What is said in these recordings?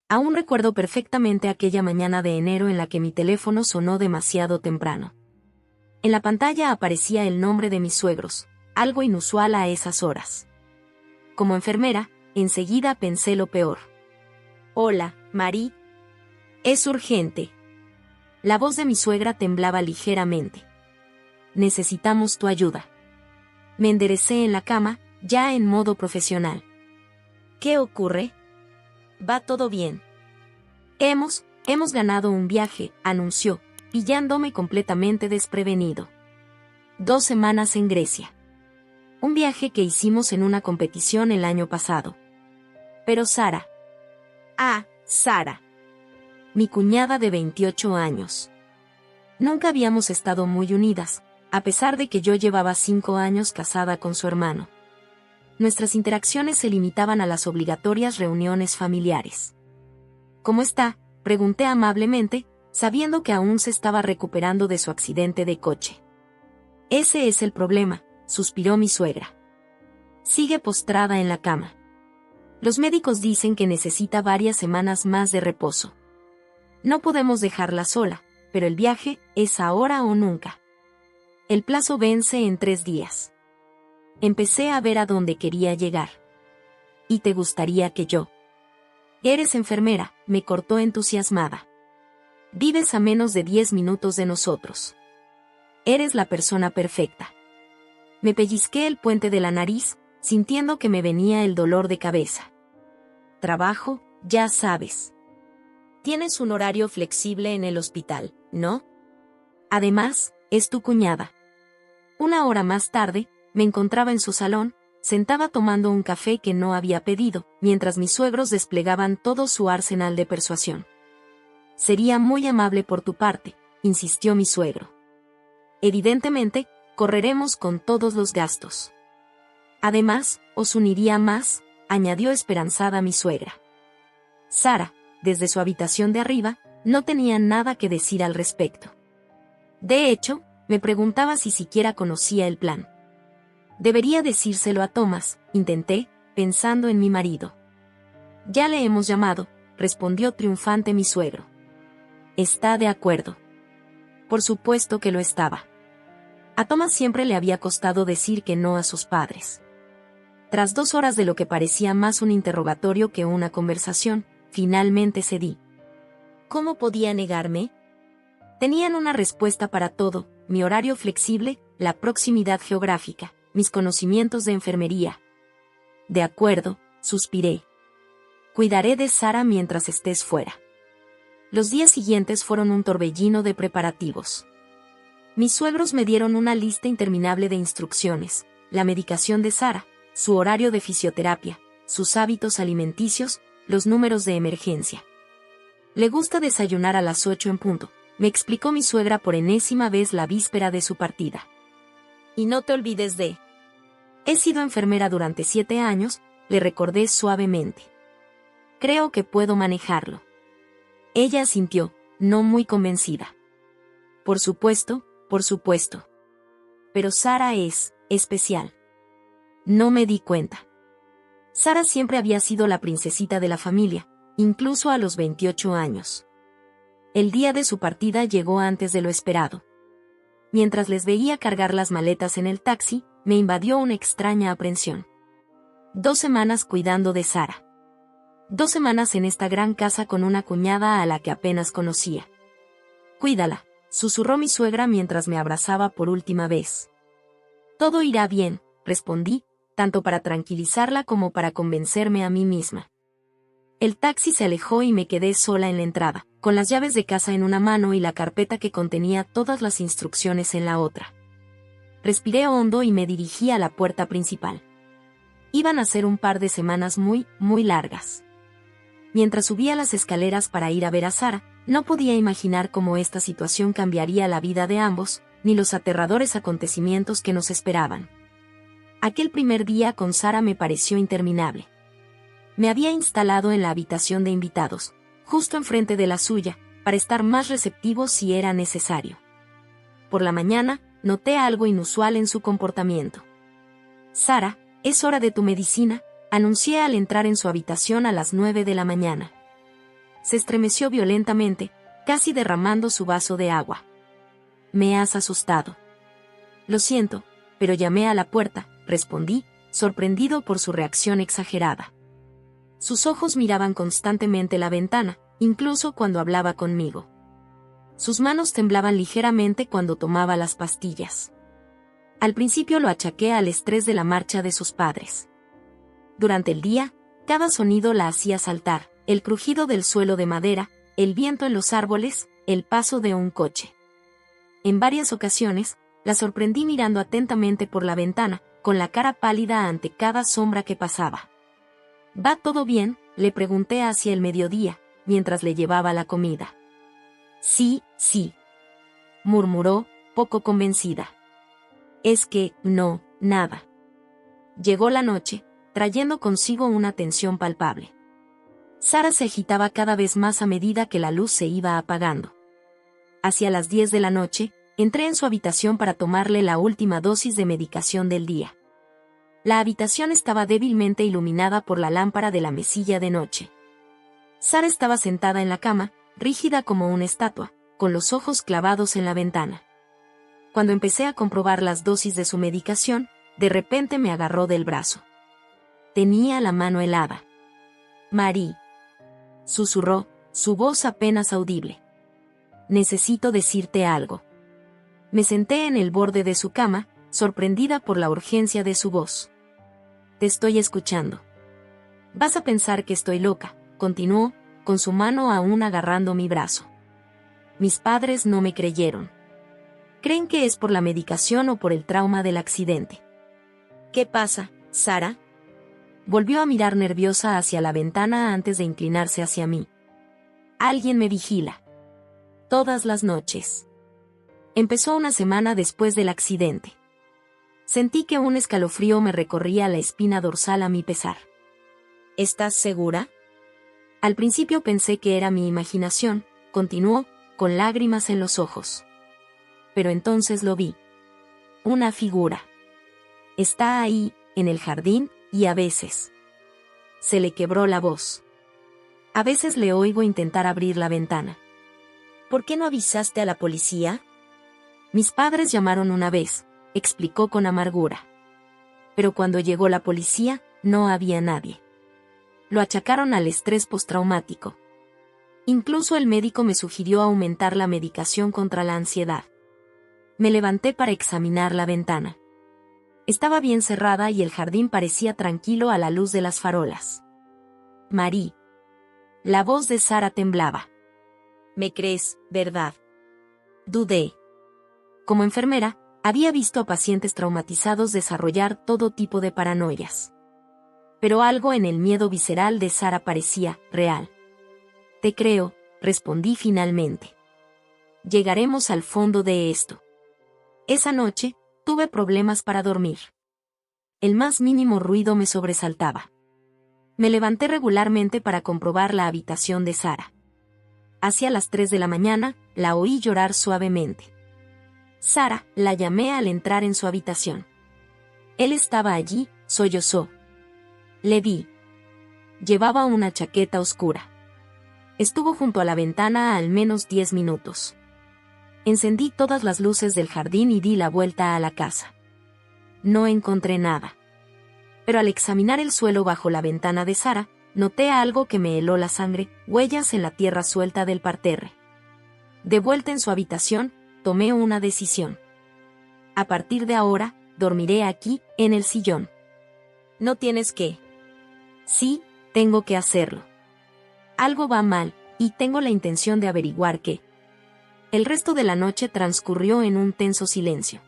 Aún recuerdo perfectamente aquella mañana de enero en la que mi teléfono sonó demasiado temprano. En la pantalla aparecía el nombre de mis suegros, algo inusual a esas horas. Como enfermera, enseguida pensé lo peor. Hola, Marie. Es urgente. La voz de mi suegra temblaba ligeramente. Necesitamos tu ayuda. Me enderecé en la cama, ya en modo profesional. ¿Qué ocurre? Va todo bien. Hemos ganado un viaje, anunció, pillándome completamente desprevenido. 2 semanas en Grecia. Un viaje que hicimos en una competición el año pasado. Pero Sara. Sara. Mi cuñada de 28 años. Nunca habíamos estado muy unidas, a pesar de que yo llevaba 5 años casada con su hermano. Nuestras interacciones se limitaban a las obligatorias reuniones familiares. ¿Cómo está?, pregunté amablemente, sabiendo que aún se estaba recuperando de su accidente de coche. Ese es el problema, suspiró mi suegra. Sigue postrada en la cama. Los médicos dicen que necesita varias semanas más de reposo. No podemos dejarla sola, pero el viaje es ahora o nunca. El plazo vence en 3 días. Empecé a ver a dónde quería llegar. ¿Y te gustaría que yo? Eres enfermera, me cortó entusiasmada. Vives a menos de 10 minutos de nosotros. Eres la persona perfecta. Me pellizqué el puente de la nariz, sintiendo que me venía el dolor de cabeza. Trabajo, ya sabes. Tienes un horario flexible en el hospital, ¿no? Además, es tu cuñada. 1 hora más tarde, me encontraba en su salón, sentada tomando un café que no había pedido, mientras mis suegros desplegaban todo su arsenal de persuasión. Sería muy amable por tu parte, insistió mi suegro. Evidentemente, correremos con todos los gastos. Además, os uniría más, añadió esperanzada mi suegra. Sara, desde su habitación de arriba, no tenía nada que decir al respecto. De hecho, me preguntaba si siquiera conocía el plan. Debería decírselo a Thomas, intenté, pensando en mi marido. Ya le hemos llamado, respondió triunfante mi suegro. ¿Está de acuerdo? Por supuesto que lo estaba. A Thomas siempre le había costado decir que no a sus padres. Tras 2 horas de lo que parecía más un interrogatorio que una conversación, finalmente cedí. ¿Cómo podía negarme? Tenían una respuesta para todo: mi horario flexible, la proximidad geográfica, mis conocimientos de enfermería. De acuerdo, suspiré. Cuidaré de Sara mientras estés fuera. Los días siguientes fueron un torbellino de preparativos. Mis suegros me dieron una lista interminable de instrucciones: la medicación de Sara, su horario de fisioterapia, sus hábitos alimenticios, los números de emergencia. Le gusta desayunar a las 8 en punto, me explicó mi suegra por enésima vez la víspera de su partida. Y no te olvides de... He sido enfermera durante 7 años, le recordé suavemente. Creo que puedo manejarlo. Ella asintió, no muy convencida. Por supuesto, por supuesto. Pero Sara es especial. No me di cuenta. Sara siempre había sido la princesita de la familia, incluso a los 28 años. El día de su partida llegó antes de lo esperado. Mientras les veía cargar las maletas en el taxi, me invadió una extraña aprensión. 2 semanas cuidando de Sara. 2 semanas en esta gran casa con una cuñada a la que apenas conocía. Cuídala, susurró mi suegra mientras me abrazaba por última vez. Todo irá bien, respondí, tanto para tranquilizarla como para convencerme a mí misma. El taxi se alejó y me quedé sola en la entrada, con las llaves de casa en una mano y la carpeta que contenía todas las instrucciones en la otra. Respiré hondo y me dirigí a la puerta principal. Iban a ser un par de semanas muy, muy largas. Mientras subía las escaleras para ir a ver a Sara, no podía imaginar cómo esta situación cambiaría la vida de ambos, ni los aterradores acontecimientos que nos esperaban. Aquel primer día con Sara me pareció interminable. Me había instalado en la habitación de invitados, justo enfrente de la suya, para estar más receptivo si era necesario. Por la mañana, noté algo inusual en su comportamiento. Sara, es hora de tu medicina, anuncié al entrar en su habitación a las 9 de la mañana. Se estremeció violentamente, casi derramando su vaso de agua. Me has asustado. Lo siento, pero llamé a la puerta, respondí, sorprendido por su reacción exagerada. Sus ojos miraban constantemente la ventana, incluso cuando hablaba conmigo. Sus manos temblaban ligeramente cuando tomaba las pastillas. Al principio lo achaqué al estrés de la marcha de sus padres. Durante el día, cada sonido la hacía saltar, el crujido del suelo de madera, el viento en los árboles, el paso de un coche. En varias ocasiones, la sorprendí mirando atentamente por la ventana, con la cara pálida ante cada sombra que pasaba. ¿Va todo bien?, le pregunté hacia el mediodía, mientras le llevaba la comida. Sí, sí, murmuró, poco convencida. Es que, no, nada. Llegó la noche, trayendo consigo una tensión palpable. Sara se agitaba cada vez más a medida que la luz se iba apagando. Hacia las 10 de la noche, entré en su habitación para tomarle la última dosis de medicación del día. La habitación estaba débilmente iluminada por la lámpara de la mesilla de noche. Sara estaba sentada en la cama, rígida como una estatua, con los ojos clavados en la ventana. Cuando empecé a comprobar las dosis de su medicación, de repente me agarró del brazo. Tenía la mano helada. Marie, susurró, su voz apenas audible. Necesito decirte algo. Me senté en el borde de su cama, sorprendida por la urgencia de su voz. Te estoy escuchando. Vas a pensar que estoy loca, continuó, con su mano aún agarrando mi brazo. Mis padres no me creyeron. Creen que es por la medicación o por el trauma del accidente. ¿Qué pasa, Sara? Volvió a mirar nerviosa hacia la ventana antes de inclinarse hacia mí. Alguien me vigila. Todas las noches. Empezó una semana después del accidente. Sentí que un escalofrío me recorría la espina dorsal a mi pesar. ¿Estás segura? Al principio pensé que era mi imaginación, continuó, con lágrimas en los ojos. Pero entonces lo vi. Una figura. Está ahí, en el jardín, y a veces. Se le quebró la voz. A veces le oigo intentar abrir la ventana. ¿Por qué no avisaste a la policía? Mis padres llamaron una vez, explicó con amargura. Pero cuando llegó la policía, no había nadie. Lo achacaron al estrés postraumático. Incluso el médico me sugirió aumentar la medicación contra la ansiedad. Me levanté para examinar la ventana. Estaba bien cerrada y el jardín parecía tranquilo a la luz de las farolas. Marie. La voz de Sara temblaba. ¿Me crees, verdad? Dudé. Como enfermera, había visto a pacientes traumatizados desarrollar todo tipo de paranoias. Pero algo en el miedo visceral de Sara parecía real. Te creo, respondí finalmente. Llegaremos al fondo de esto. Esa noche, tuve problemas para dormir. El más mínimo ruido me sobresaltaba. Me levanté regularmente para comprobar la habitación de Sara. Hacia las 3 de la mañana, la oí llorar suavemente. Sara, la llamé al entrar en su habitación. Él estaba allí, sollozó. Le vi. Llevaba una chaqueta oscura. Estuvo junto a la ventana al menos 10 minutos. Encendí todas las luces del jardín y di la vuelta a la casa. No encontré nada. Pero al examinar el suelo bajo la ventana de Sara, noté algo que me heló la sangre, huellas en la tierra suelta del parterre. De vuelta en su habitación, tomé una decisión. A partir de ahora, dormiré aquí, en el sillón. No tienes que. Sí, tengo que hacerlo. Algo va mal, y tengo la intención de averiguar qué. El resto de la noche transcurrió en un tenso silencio.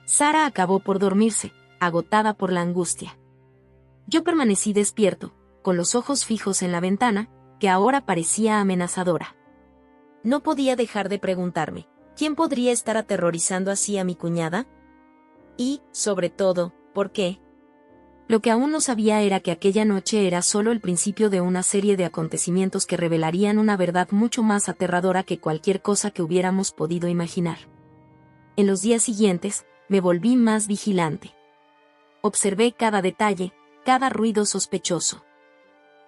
Sara acabó por dormirse, agotada por la angustia. Yo permanecí despierto, con los ojos fijos en la ventana, que ahora parecía amenazadora. No podía dejar de preguntarme, ¿quién podría estar aterrorizando así a mi cuñada? Y, sobre todo, ¿por qué? Lo que aún no sabía era que aquella noche era solo el principio de una serie de acontecimientos que revelarían una verdad mucho más aterradora que cualquier cosa que hubiéramos podido imaginar. En los días siguientes, me volví más vigilante. Observé cada detalle, cada ruido sospechoso.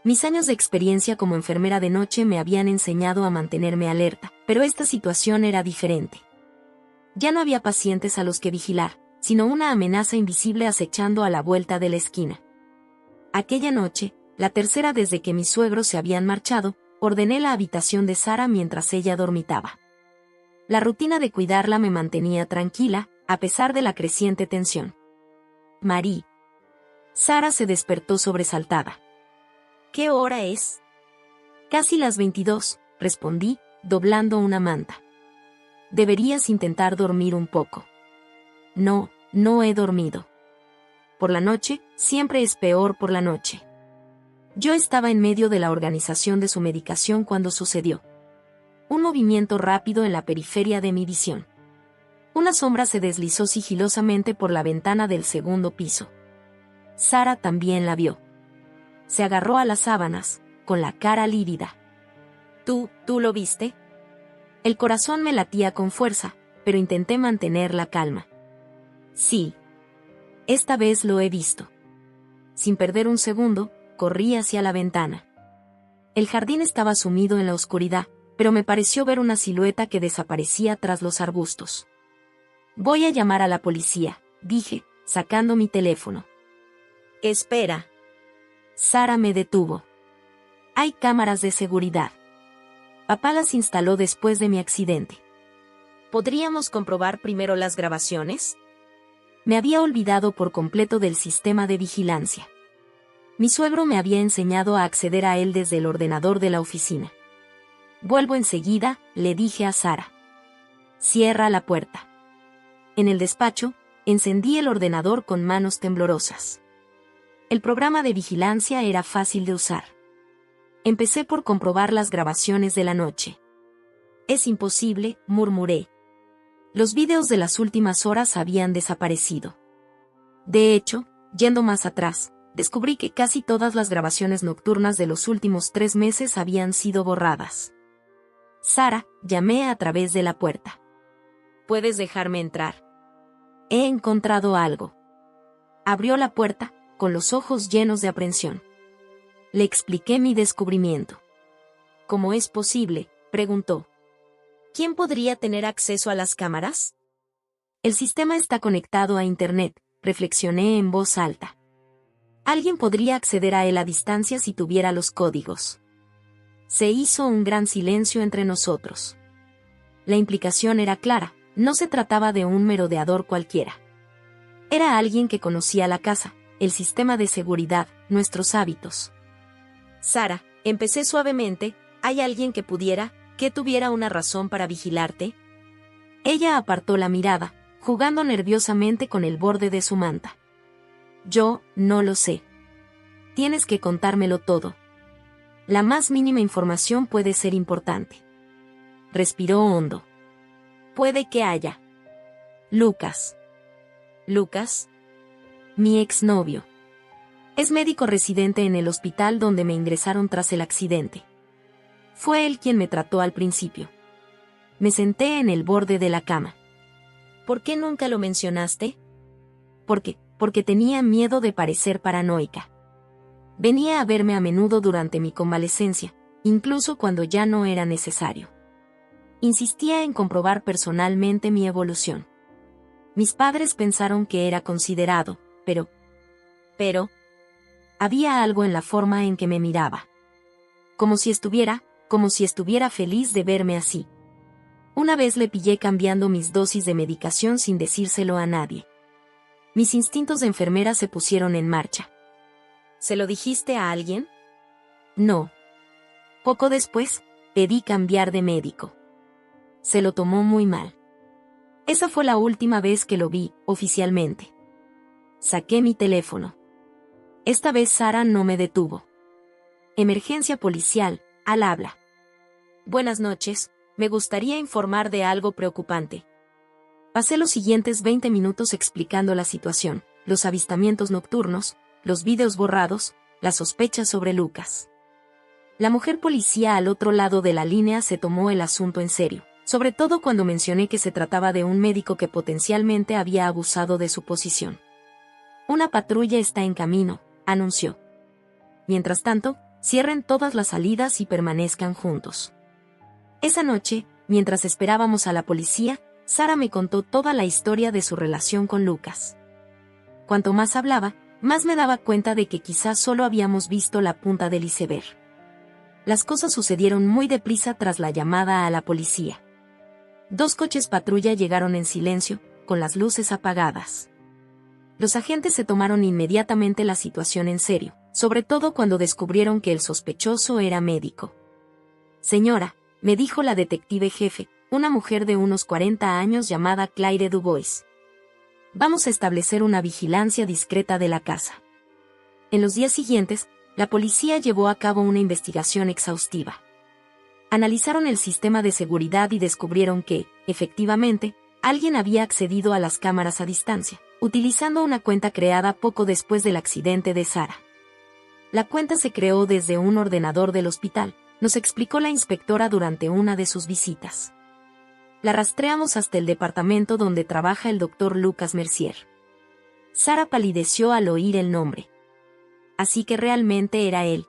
Mis años de experiencia como enfermera de noche me habían enseñado a mantenerme alerta, pero esta situación era diferente. Ya no había pacientes a los que vigilar, sino una amenaza invisible acechando a la vuelta de la esquina. Aquella noche, la tercera desde que mis suegros se habían marchado, ordené la habitación de Sara mientras ella dormitaba. La rutina de cuidarla me mantenía tranquila, a pesar de la creciente tensión. Marie. Sara se despertó sobresaltada. ¿Qué hora es? Casi las 22, respondí, doblando una manta. Deberías intentar dormir un poco. No, no he dormido. Por la noche, siempre es peor por la noche. Yo estaba en medio de la organización de su medicación cuando sucedió. Un movimiento rápido en la periferia de mi visión. Una sombra se deslizó sigilosamente por la ventana del segundo piso. Sara también la vio. Se agarró a las sábanas, con la cara lívida. ¿Tú lo viste? El corazón me latía con fuerza, pero intenté mantener la calma. Sí. Esta vez lo he visto. Sin perder un segundo, corrí hacia la ventana. El jardín estaba sumido en la oscuridad, pero me pareció ver una silueta que desaparecía tras los arbustos. Voy a llamar a la policía, dije, sacando mi teléfono. Espera. Sara me detuvo. Hay cámaras de seguridad. Papá las instaló después de mi accidente. ¿Podríamos comprobar primero las grabaciones? Me había olvidado por completo del sistema de vigilancia. Mi suegro me había enseñado a acceder a él desde el ordenador de la oficina. Vuelvo enseguida, le dije a Sara. Cierra la puerta. En el despacho, encendí el ordenador con manos temblorosas. El programa de vigilancia era fácil de usar. Empecé por comprobar las grabaciones de la noche. Es imposible, murmuré. Los vídeos de las últimas horas habían desaparecido. De hecho, yendo más atrás, descubrí que casi todas las grabaciones nocturnas de los últimos 3 meses habían sido borradas. Sara, llamé a través de la puerta. ¿Puedes dejarme entrar? He encontrado algo. Abrió la puerta, con los ojos llenos de aprensión. Le expliqué mi descubrimiento. ¿Cómo es posible?, preguntó. ¿Quién podría tener acceso a las cámaras? El sistema está conectado a Internet, reflexioné en voz alta. Alguien podría acceder a él a distancia si tuviera los códigos. Se hizo un gran silencio entre nosotros. La implicación era clara, no se trataba de un merodeador cualquiera. Era alguien que conocía la casa, el sistema de seguridad, nuestros hábitos. Sara, empecé suavemente, ¿hay alguien que tuviera una razón para vigilarte? Ella apartó la mirada, jugando nerviosamente con el borde de su manta. Yo, no lo sé. Tienes que contármelo todo. La más mínima información puede ser importante. Respiró hondo. Puede que haya. Lucas. ¿Lucas? Mi exnovio. Es médico residente en el hospital donde me ingresaron tras el accidente. Fue él quien me trató al principio. Me senté en el borde de la cama. ¿Por qué nunca lo mencionaste? Porque tenía miedo de parecer paranoica. Venía a verme a menudo durante mi convalecencia, incluso cuando ya no era necesario. Insistía en comprobar personalmente mi evolución. Mis padres pensaron que era considerado, pero había algo en la forma en que me miraba. Como si estuviera feliz de verme así. Una vez le pillé cambiando mis dosis de medicación sin decírselo a nadie. Mis instintos de enfermera se pusieron en marcha. ¿Se lo dijiste a alguien? No. Poco después, pedí cambiar de médico. Se lo tomó muy mal. Esa fue la última vez que lo vi, oficialmente. Saqué mi teléfono. Esta vez Sara no me detuvo. Emergencia policial, al habla. Buenas noches, me gustaría informar de algo preocupante. Pasé los siguientes 20 minutos explicando la situación, los avistamientos nocturnos, los vídeos borrados, las sospechas sobre Lucas. La mujer policía al otro lado de la línea se tomó el asunto en serio, sobre todo cuando mencioné que se trataba de un médico que potencialmente había abusado de su posición. Una patrulla está en camino, anunció. Mientras tanto, Cierren todas las salidas y permanezcan juntos. Esa noche, mientras esperábamos a la policía, Sara me contó toda la historia de su relación con Lucas. Cuanto más hablaba, más me daba cuenta de que quizás solo habíamos visto la punta del iceberg. Las cosas sucedieron muy deprisa tras la llamada a la policía. 2 coches patrulla llegaron en silencio, con las luces apagadas. Los agentes se tomaron inmediatamente la situación en serio, sobre todo cuando descubrieron que el sospechoso era médico. Señora, me dijo la detective jefe, una mujer de unos 40 años llamada Claire Dubois. Vamos a establecer una vigilancia discreta de la casa. En los días siguientes, la policía llevó a cabo una investigación exhaustiva. Analizaron el sistema de seguridad y descubrieron que, efectivamente, alguien había accedido a las cámaras a distancia, utilizando una cuenta creada poco después del accidente de Sara. La cuenta se creó desde un ordenador del hospital, nos explicó la inspectora durante una de sus visitas. La rastreamos hasta el departamento donde trabaja el doctor Lucas Mercier. Sara palideció al oír el nombre. Así que realmente era él.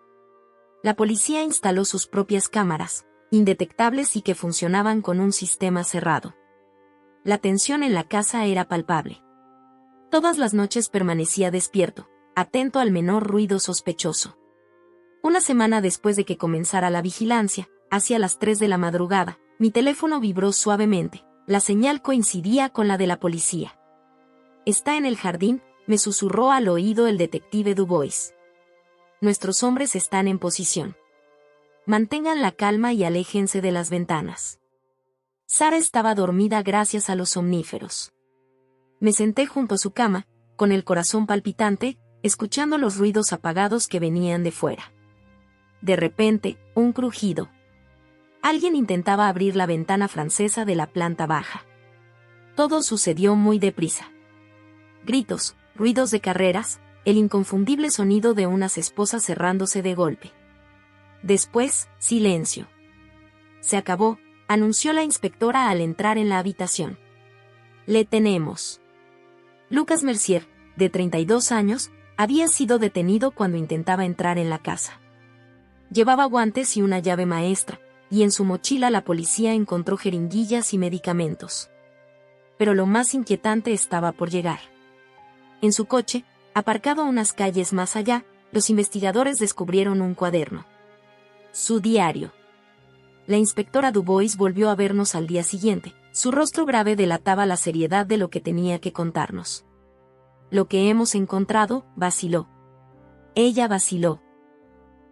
La policía instaló sus propias cámaras, indetectables y que funcionaban con un sistema cerrado. La tensión en la casa era palpable. Todas las noches permanecía despierto, atento al menor ruido sospechoso. Una semana después de que comenzara la vigilancia, hacia las 3 de la madrugada, mi teléfono vibró suavemente. La señal coincidía con la de la policía. «Está en el jardín», me susurró al oído el detective Dubois. «Nuestros hombres están en posición. Mantengan la calma y aléjense de las ventanas». Sara estaba dormida gracias a los somníferos. Me senté junto a su cama, con el corazón palpitante, escuchando los ruidos apagados que venían de fuera. De repente, un crujido. Alguien intentaba abrir la ventana francesa de la planta baja. Todo sucedió muy deprisa. Gritos, ruidos de carreras, el inconfundible sonido de unas esposas cerrándose de golpe. Después, silencio. «Se acabó», anunció la inspectora al entrar en la habitación. «Le tenemos». Lucas Mercier, de 32 años, había sido detenido cuando intentaba entrar en la casa. Llevaba guantes y una llave maestra, y en su mochila la policía encontró jeringuillas y medicamentos. Pero lo más inquietante estaba por llegar. En su coche, aparcado a unas calles más allá, los investigadores descubrieron un cuaderno. Su diario. La inspectora Dubois volvió a vernos al día siguiente. Su rostro grave delataba la seriedad de lo que tenía que contarnos. «Lo que hemos encontrado», vaciló. Ella vaciló.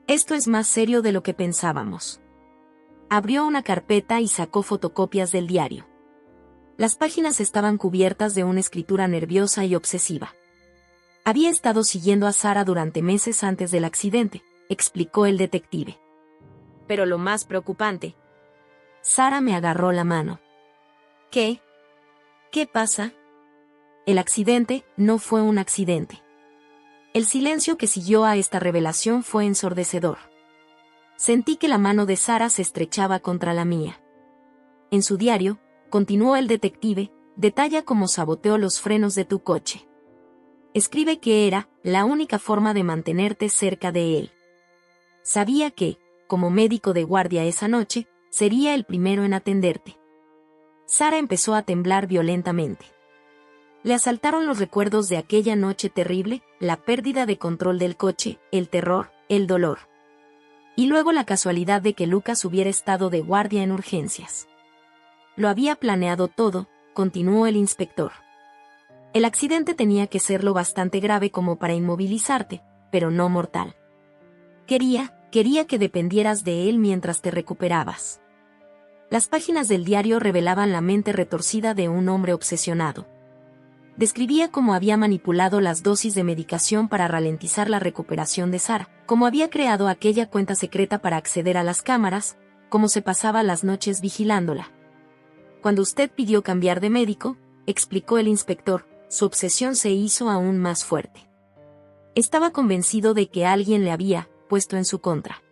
«Esto es más serio de lo que pensábamos». Abrió una carpeta y sacó fotocopias del diario. Las páginas estaban cubiertas de una escritura nerviosa y obsesiva. «Había estado siguiendo a Sara durante meses antes del accidente», explicó el detective. «Pero lo más preocupante». Sara me agarró la mano. «¿Qué? ¿Qué pasa?» El accidente no fue un accidente. El silencio que siguió a esta revelación fue ensordecedor. Sentí que la mano de Sara se estrechaba contra la mía. En su diario, continuó el detective, detalla cómo saboteó los frenos de tu coche. Escribe que era la única forma de mantenerte cerca de él. Sabía que, como médico de guardia esa noche, sería el primero en atenderte. Sara empezó a temblar violentamente. Le asaltaron los recuerdos de aquella noche terrible, la pérdida de control del coche, el terror, el dolor. Y luego la casualidad de que Lucas hubiera estado de guardia en urgencias. Lo había planeado todo, continuó el inspector. El accidente tenía que ser lo bastante grave como para inmovilizarte, pero no mortal. Quería que dependieras de él mientras te recuperabas. Las páginas del diario revelaban la mente retorcida de un hombre obsesionado. Describía cómo había manipulado las dosis de medicación para ralentizar la recuperación de Sara, cómo había creado aquella cuenta secreta para acceder a las cámaras, cómo se pasaba las noches vigilándola. Cuando usted pidió cambiar de médico, explicó el inspector, su obsesión se hizo aún más fuerte. Estaba convencido de que alguien le había puesto en su contra.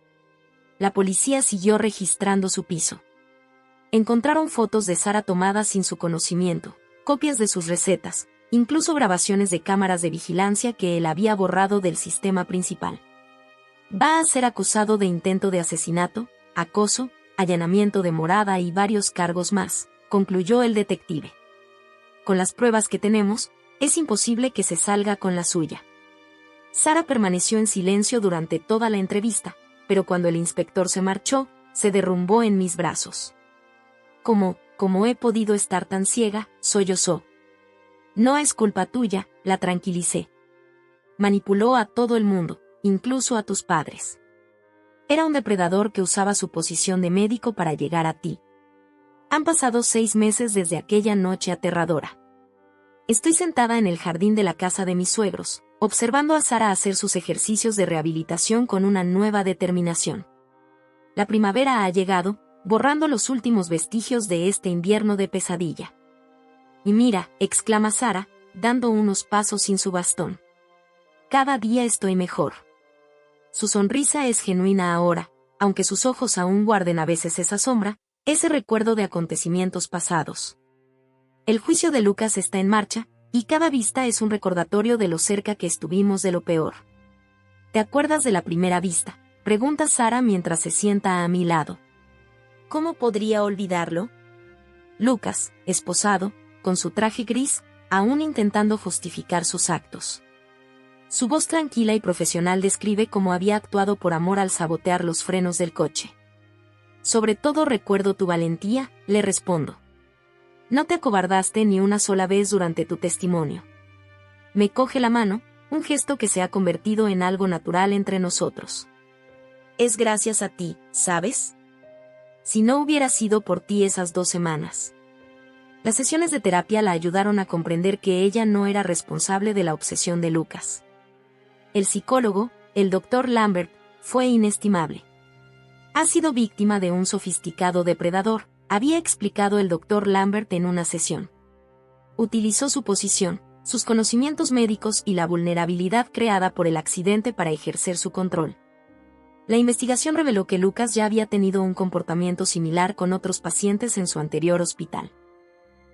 La policía siguió registrando su piso. Encontraron fotos de Sara tomadas sin su conocimiento, copias de sus recetas, incluso grabaciones de cámaras de vigilancia que él había borrado del sistema principal. Va a ser acusado de intento de asesinato, acoso, allanamiento de morada y varios cargos más, concluyó el detective. Con las pruebas que tenemos, es imposible que se salga con la suya. Sara permaneció en silencio durante toda la entrevista, pero cuando el inspector se marchó, se derrumbó en mis brazos. ¿Cómo he podido estar tan ciega?, sollozó. No es culpa tuya, la tranquilicé. Manipuló a todo el mundo, incluso a tus padres. Era un depredador que usaba su posición de médico para llegar a ti. Han pasado 6 meses desde aquella noche aterradora. Estoy sentada en el jardín de la casa de mis suegros, observando a Sara hacer sus ejercicios de rehabilitación con una nueva determinación. La primavera ha llegado, borrando los últimos vestigios de este invierno de pesadilla. Y mira, exclama Sara, dando unos pasos sin su bastón. Cada día estoy mejor. Su sonrisa es genuina ahora, aunque sus ojos aún guarden a veces esa sombra, ese recuerdo de acontecimientos pasados. El juicio de Lucas está en marcha, y cada vista es un recordatorio de lo cerca que estuvimos de lo peor. ¿Te acuerdas de la primera vista?, pregunta Sara mientras se sienta a mi lado. ¿Cómo podría olvidarlo? Lucas, esposado, con su traje gris, aún intentando justificar sus actos. Su voz tranquila y profesional describe cómo había actuado por amor al sabotear los frenos del coche. Sobre todo recuerdo tu valentía, le respondo. No te acobardaste ni una sola vez durante tu testimonio. Me coge la mano, un gesto que se ha convertido en algo natural entre nosotros. Es gracias a ti, ¿sabes? Si no hubiera sido por ti esas 2 semanas. Las sesiones de terapia la ayudaron a comprender que ella no era responsable de la obsesión de Lucas. El psicólogo, el Dr. Lambert, fue inestimable. Ha sido víctima de un sofisticado depredador, había explicado el Dr. Lambert en una sesión. Utilizó su posición, sus conocimientos médicos y la vulnerabilidad creada por el accidente para ejercer su control. La investigación reveló que Lucas ya había tenido un comportamiento similar con otros pacientes en su anterior hospital.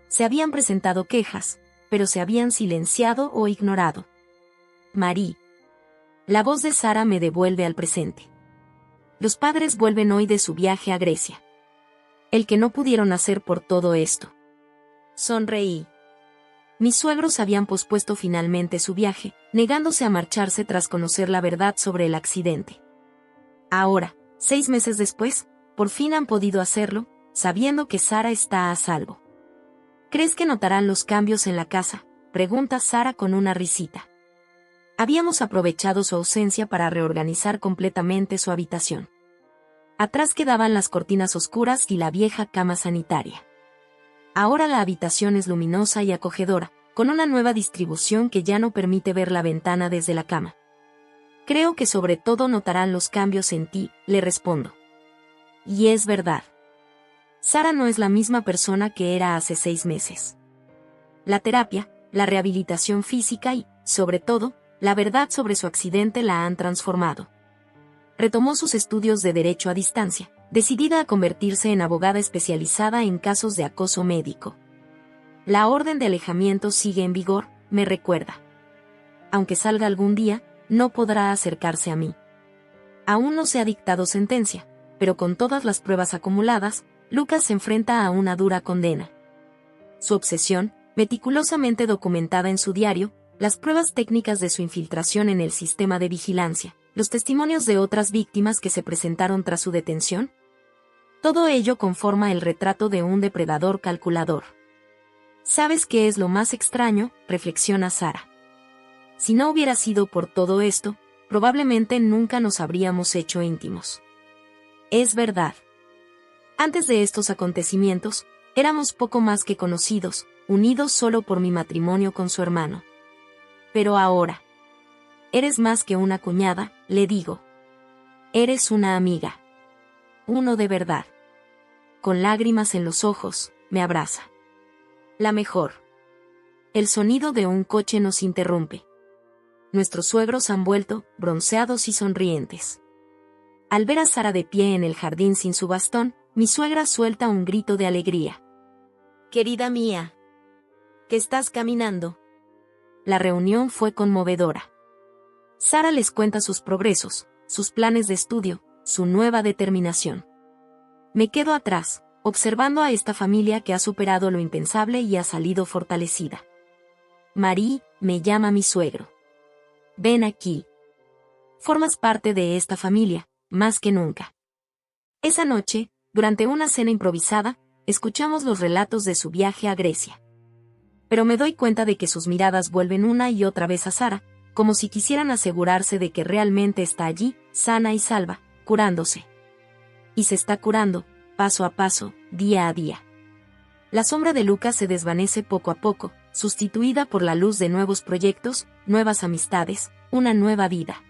Se habían presentado quejas, pero se habían silenciado o ignorado. Marie. La voz de Sara me devuelve al presente. Los padres vuelven hoy de su viaje a Grecia. El que no pudieron hacer por todo esto. Sonreí. Mis suegros habían pospuesto finalmente su viaje, negándose a marcharse tras conocer la verdad sobre el accidente. Ahora, 6 meses después, por fin han podido hacerlo, sabiendo que Sara está a salvo. ¿Crees que notarán los cambios en la casa?, pregunta Sara con una risita. Habíamos aprovechado su ausencia para reorganizar completamente su habitación. Atrás quedaban las cortinas oscuras y la vieja cama sanitaria. Ahora la habitación es luminosa y acogedora, con una nueva distribución que ya no permite ver la ventana desde la cama. Creo que sobre todo notarán los cambios en ti, le respondo. Y es verdad. Sara no es la misma persona que era hace 6 meses. La terapia, la rehabilitación física y, sobre todo, la verdad sobre su accidente la han transformado. Retomó sus estudios de Derecho a distancia, decidida a convertirse en abogada especializada en casos de acoso médico. La orden de alejamiento sigue en vigor, me recuerda. Aunque salga algún día, no podrá acercarse a mí. Aún no se ha dictado sentencia, pero con todas las pruebas acumuladas, Lucas se enfrenta a una dura condena. Su obsesión, meticulosamente documentada en su diario, las pruebas técnicas de su infiltración en el sistema de vigilancia, los testimonios de otras víctimas que se presentaron tras su detención. Todo ello conforma el retrato de un depredador calculador. ¿Sabes qué es lo más extraño?, reflexiona Sara. Si no hubiera sido por todo esto, probablemente nunca nos habríamos hecho íntimos. Es verdad. Antes de estos acontecimientos, éramos poco más que conocidos, unidos solo por mi matrimonio con su hermano. Pero ahora, eres más que una cuñada, le digo. Eres una amiga. Uno de verdad. Con lágrimas en los ojos, me abraza. La mejor. El sonido de un coche nos interrumpe. Nuestros suegros han vuelto, bronceados y sonrientes. Al ver a Sara de pie en el jardín sin su bastón, mi suegra suelta un grito de alegría. Querida mía. ¿Qué estás caminando? La reunión fue conmovedora. Sara les cuenta sus progresos, sus planes de estudio, su nueva determinación. Me quedo atrás, observando a esta familia que ha superado lo impensable y ha salido fortalecida. Marie, me llama mi suegro. Ven aquí. Formas parte de esta familia, más que nunca. Esa noche, durante una cena improvisada, escuchamos los relatos de su viaje a Grecia. Pero me doy cuenta de que sus miradas vuelven una y otra vez a Sara, como si quisieran asegurarse de que realmente está allí, sana y salva, curándose. Y se está curando, paso a paso, día a día. La sombra de Lucas se desvanece poco a poco, sustituida por la luz de nuevos proyectos, nuevas amistades, una nueva vida.